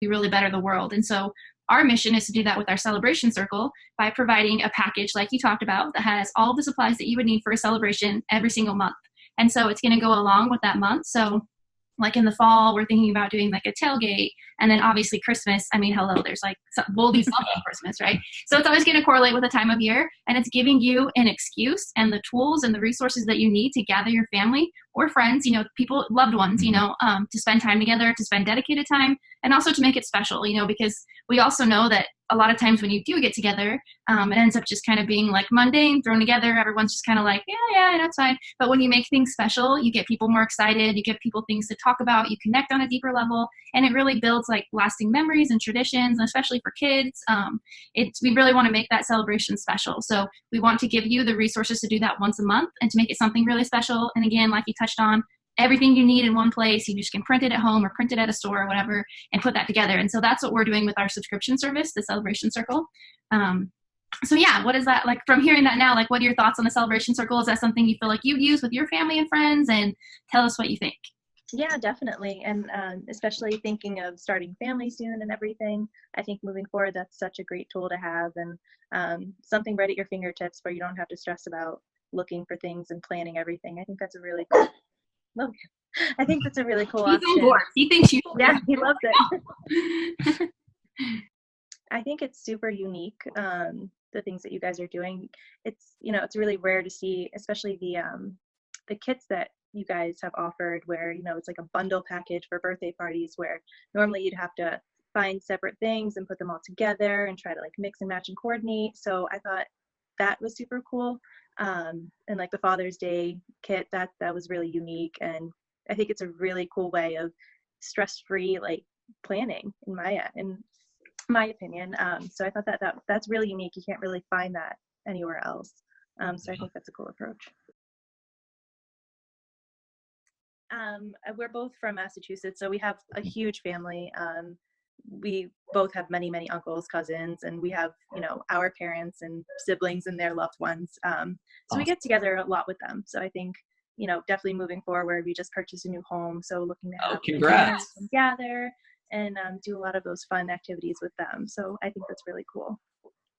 we really better the world. And so our mission is to do that with our celebration circle by providing a package like you talked about that has all the supplies that you would need for a celebration every single month. And so it's going to go along with that month. So like in the fall, we're thinking about doing like a tailgate, and then obviously Christmas. I mean, hello, there's like, we'll do something on Christmas, right? So it's always going to correlate with the time of year, and it's giving you an excuse and the tools and the resources that you need to gather your family or friends, you know, people, loved ones, you know, to spend time together, to spend dedicated time, and also to make it special, you know, because we also know that a lot of times when you do get together, it ends up just kind of being like mundane, thrown together. Everyone's just kind of like, yeah, that's fine. But when you make things special, you get people more excited. You give people things to talk about. You connect on a deeper level, and it really builds like lasting memories and traditions, and especially for kids. We really want to make that celebration special. So we want to give you the resources to do that once a month and to make it something really special. And again, like you touched on, everything you need in one place. You just can print it at home or print it at a store or whatever and put that together. And so that's what we're doing with our subscription service, the Celebration Circle. So yeah, what is that like from hearing that now? Like, what are your thoughts on the Celebration Circle? Is that something you feel like you'd use with your family and friends? And tell us what you think. Yeah, definitely. And especially thinking of starting family soon and everything, I think moving forward, that's such a great tool to have, and something right at your fingertips where you don't have to stress about looking for things and planning everything. I think that's a really cool. Look, I think that's a really cool He's option. on board. He thinks you. Yeah, he loves it. I think it's super unique. The things that you guys are doing. It's, you know, it's really rare to see, especially the kits that you guys have offered, where, you know, it's like a bundle package for birthday parties, where normally you'd have to find separate things and put them all together and try to like mix and match and coordinate. So I thought that was super cool. And like the Father's Day kit, that was really unique, and I think it's a really cool way of stress-free like planning in my opinion. So I thought that's really unique. You can't really find that anywhere else. So I think that's a cool approach. We're both from Massachusetts, so we have a huge family. We both have many uncles, cousins, and we have, you know, our parents and siblings and their loved ones. So we get together a lot with them. So I think, you know, definitely moving forward, we just purchased a new home, so looking to have congrats. gather and do a lot of those fun activities with them. So I think that's really cool.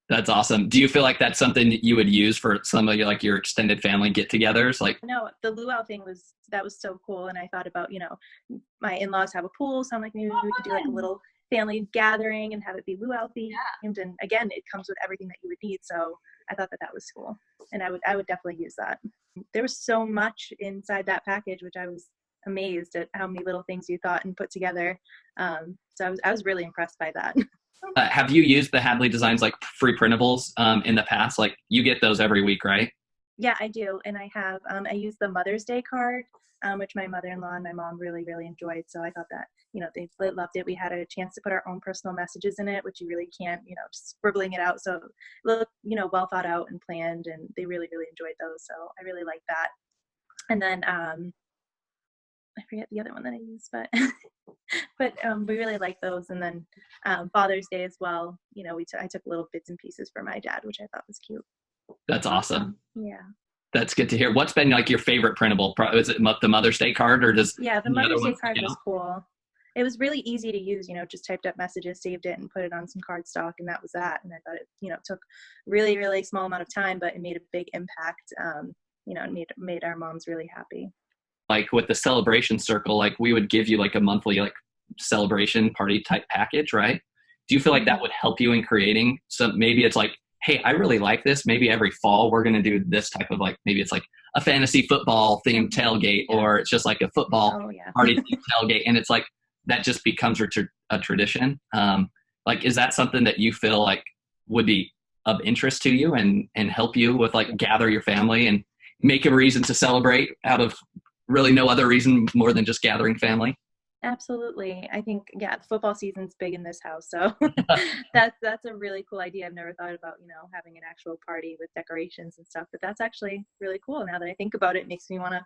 That's awesome. Do you feel like that's something that you would use for some of your, like your extended family get-togethers? Like, no, the luau thing was so cool, and I thought about, you know, my in-laws have a pool, so I'm like, maybe we could do like a little family gathering and have it be luau themed. Yeah. And again, it comes with everything that you would need. So I thought that was cool, and I would definitely use that. There was so much inside that package, which I was amazed at how many little things you thought and put together. So I was really impressed by that. Have you used the Hadley Designs like free printables in the past? Like you get those every week, right? Yeah, I do. And I have, I use the Mother's Day card, which my mother-in-law and my mom really enjoyed. So I thought that, you know, they loved it. We had a chance to put our own personal messages in it, which you really can't, you know, just scribbling it out. So it looked, you know, well thought out and planned, and they really enjoyed those. So I really like that. And then, I forget the other one that I used, but we really like those. And then Father's Day as well. You know, I took little bits and pieces for my dad, which I thought was cute. That's awesome. Yeah. That's good to hear. What's been like your favorite printable? Is it the Mother's Day card, or does the Mother's Day card was cool. It was really easy to use, you know, just typed up messages, saved it, and put it on some cardstock, and that was that. And I thought it, you know, took really small amount of time, but it made a big impact. You know, it made our moms really happy. Like with the Celebration Circle, like we would give you like a monthly like celebration party type package, right? Do you feel like that would help you in creating some, maybe it's like, hey, I really like this. Maybe every fall we're going to do this type of like, maybe it's like a fantasy football themed tailgate, or it's just like a football party themed tailgate. And it's like, that just becomes a tradition. Like, is that something that you feel like would be of interest to you and help you with like gather your family and make a reason to celebrate out of really no other reason more than just gathering family? Absolutely. I think, the football season's big in this house. So that's a really cool idea. I've never thought about, you know, having an actual party with decorations and stuff, but that's actually really cool. Now that I think about it, it makes me want to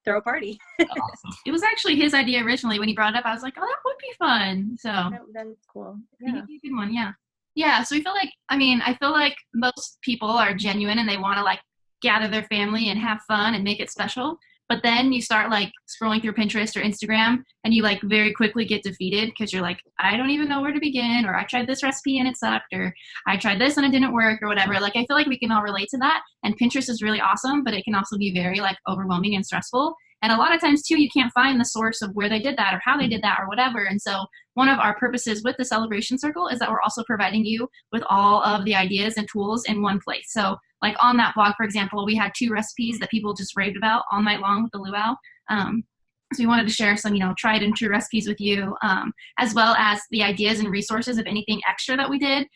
throw a party. Awesome. It was actually his idea originally. When he brought it up, I was like, oh, that would be fun. So that's cool. Yeah. That'd be a good one. Yeah. Yeah. So we feel like, I feel like most people are genuine and they want to like gather their family and have fun and make it special. But then you start like scrolling through Pinterest or Instagram and you like very quickly get defeated because you're like, I don't even know where to begin, or I tried this recipe and it sucked, or I tried this and it didn't work, or whatever. Like I feel like we can all relate to that. And Pinterest is really awesome, but it can also be very like overwhelming and stressful. And a lot of times too, you can't find the source of where they did that or how they did that or whatever. And so one of our purposes with the Celebration Circle is that we're also providing you with all of the ideas and tools in one place. So like on that blog, for example, we had 2 recipes that people just raved about all night long with the luau. So we wanted to share some, tried and true recipes with you, as well as the ideas and resources of anything extra that we did.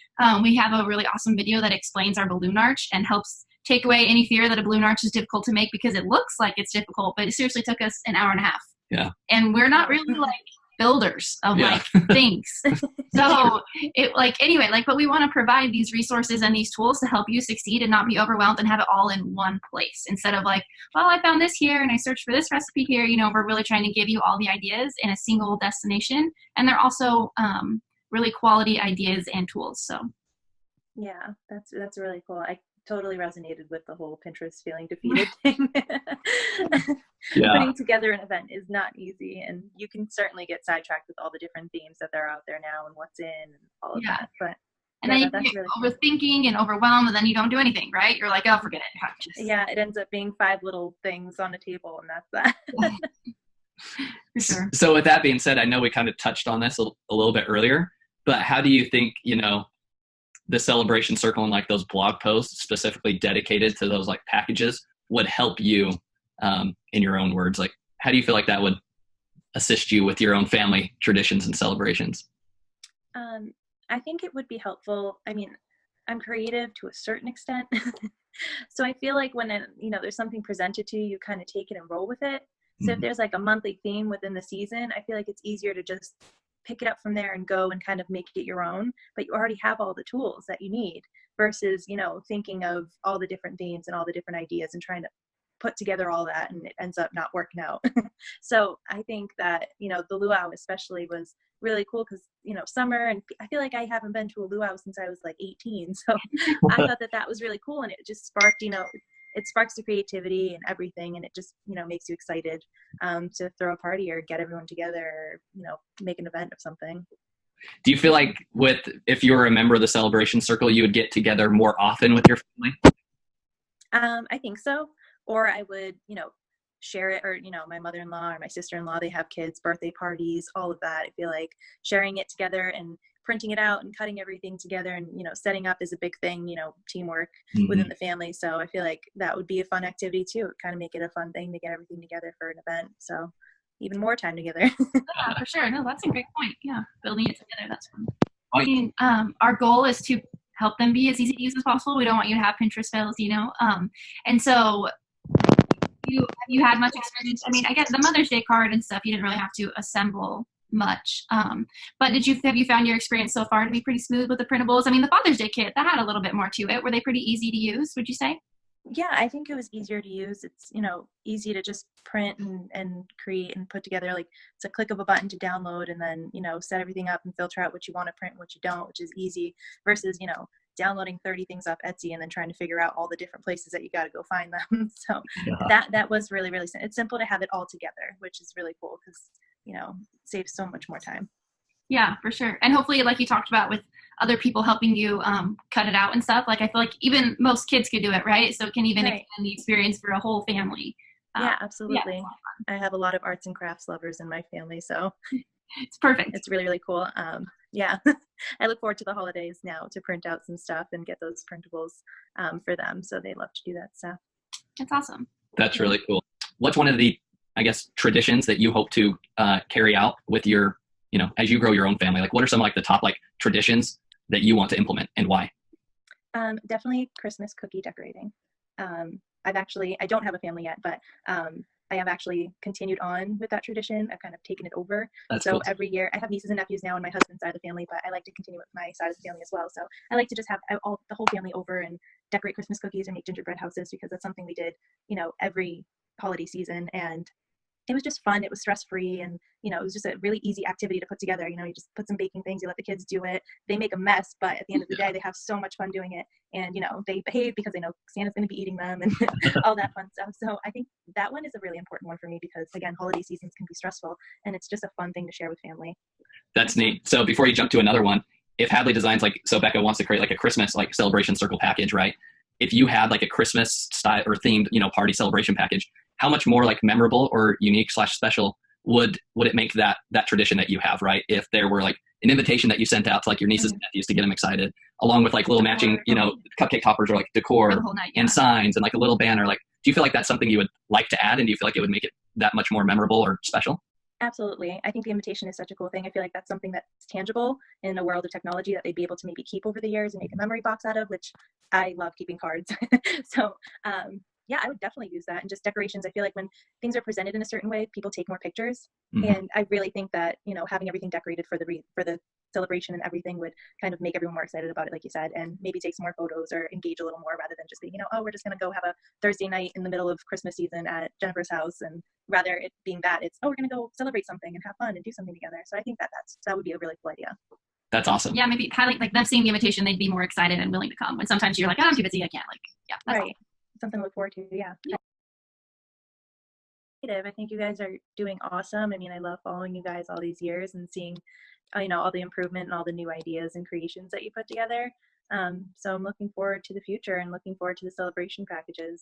We have a really awesome video that explains our balloon arch and helps take away any fear that a balloon arch is difficult to make, because it looks like it's difficult, but it seriously took us an hour and a half. Yeah. And we're not really like builders of like things. So but we want to provide these resources and these tools to help you succeed and not be overwhelmed and have it all in one place, instead of like, well, I found this here and I searched for this recipe here. We're really trying to give you all the ideas in a single destination, and they're also really quality ideas and tools. So yeah, that's really cool. I totally resonated with the whole Pinterest feeling defeated thing. Putting together an event is not easy, and you can certainly get sidetracked with all the different themes that are out there now and what's in and all of that. But then you get really overthinking and overwhelmed, and then you don't do anything, right? You're like, oh, forget it. Yeah, it ends up being 5 little things on a table, and that's that. For sure. So with that being said, I know we kind of touched on this a little bit earlier, but how do you think, the Celebration Circle and like those blog posts specifically dedicated to those like packages would help you, in your own words? Like, how do you feel like that would assist you with your own family traditions and celebrations? I think it would be helpful. I mean, I'm creative to a certain extent. So I feel like when, there's something presented to you, you kind of take it and roll with it. So if there's like a monthly theme within the season, I feel like it's easier to just pick it up from there and go and kind of make it your own, but you already have all the tools that you need, versus, thinking of all the different themes and all the different ideas and trying to put together all that, and it ends up not working out. So I think that, the luau especially was really cool because, summer, and I feel like I haven't been to a luau since I was like 18. So I thought that was really cool, and it just sparked, it sparks the creativity and everything, and it just makes you excited to throw a party or get everyone together, or make an event of something. Do you feel like if you were a member of the Celebration Circle, you would get together more often with your family? I think so. Or I would share it, or my mother-in-law or my sister-in-law, they have kids, birthday parties, all of that. I feel like sharing it together and printing it out and cutting everything together and setting up is a big thing, teamwork within the family. So I feel like that would be a fun activity too, kind of make it a fun thing to get everything together for an event. So even more time together. Yeah, for sure. No, that's a great point. Yeah, building it together, that's fun. I mean, our goal is to help them be as easy to use as possible. We don't want you to have Pinterest fails, and so have you had much experience? I mean, I guess the Mother's Day card and stuff, you didn't really have to assemble much. But have you found your experience so far to be pretty smooth with the printables? I mean, the Father's Day kit, that had a little bit more to it. Were they pretty easy to use, would you say? Yeah, I think it was easier to use. It's, easy to just print and create and put together. Like, it's a click of a button to download, and then, set everything up and filter out what you want to print and what you don't, which is easy, versus, downloading 30 things off Etsy and then trying to figure out all the different places that you got to go find them. So that was really, really simple. It's simple to have it all together, which is really cool because, saves so much more time. Yeah, for sure. And hopefully, like you talked about, with other people helping you cut it out and stuff, like I feel like even most kids could do it, right? So it can even extend the experience for a whole family. Yeah, absolutely. Yeah, I have a lot of arts and crafts lovers in my family, so it's perfect. It's really, really cool. Yeah, I look forward to the holidays now to print out some stuff and get those printables for them. So they love to do that stuff. That's awesome. That's really cool. What's one of the, I guess, traditions that you hope to carry out with your, as you grow your own family? Like, what are some like the top like traditions that you want to implement, and why? Definitely Christmas cookie decorating. I don't have a family yet, but I have actually continued on with that tradition. I've kind of taken it over. That's so cool. Every year, I have nieces and nephews now on my husband's side of the family, but I like to continue with my side of the family as well. So I like to just have the whole family over and decorate Christmas cookies or make gingerbread houses, because that's something we did, every holiday season. And it was just fun. It was stress-free, and it was just a really easy activity to put together. You just put some baking things, you let the kids do it. They make a mess, but at the end of the day, they have so much fun doing it. And they behave because they know Santa's going to be eating them and all that fun stuff. So I think that one is a really important one for me because, again, holiday seasons can be stressful, and it's just a fun thing to share with family. That's neat. So before you jump to another one, if Hadley designs so Becca wants to create like a Christmas celebration circle package, right? If you had like a Christmas style or themed party celebration package, how much more like memorable or unique / special would it make that tradition that you have, right? If there were like an invitation that you sent out to like your nieces and nephews to get them excited, along with like little matching cupcake toppers or like decor night, and signs and like a little banner, like do you feel like that's something you would like to add, and do you feel like it would make it that much more memorable or special? Absolutely. I think the invitation is such a cool thing. I feel like that's something that's tangible in a world of technology that they'd be able to maybe keep over the years and make a memory box out of, which I love keeping cards. So yeah, I would definitely use that. And just decorations, I feel like when things are presented in a certain way, people take more pictures. Mm-hmm. And I really think that, having everything decorated for the celebration and everything would kind of make everyone more excited about it, like you said, and maybe take some more photos or engage a little more rather than just being, oh, we're just going to go have a Thursday night in the middle of Christmas season at Jennifer's house. And rather it being that it's, oh, we're going to go celebrate something and have fun and do something together. So I think that would be a really cool idea. That's awesome. Yeah, maybe highlight like them seeing the invitation, they'd be more excited and willing to come. When sometimes you're like, oh, I'm too busy, I can't. Like, yeah, that's right. Something to look forward to. Yeah. I think you guys are doing awesome. I mean, I love following you guys all these years and seeing, all the improvement and all the new ideas and creations that you put together. So I'm looking forward to the future and looking forward to the celebration packages.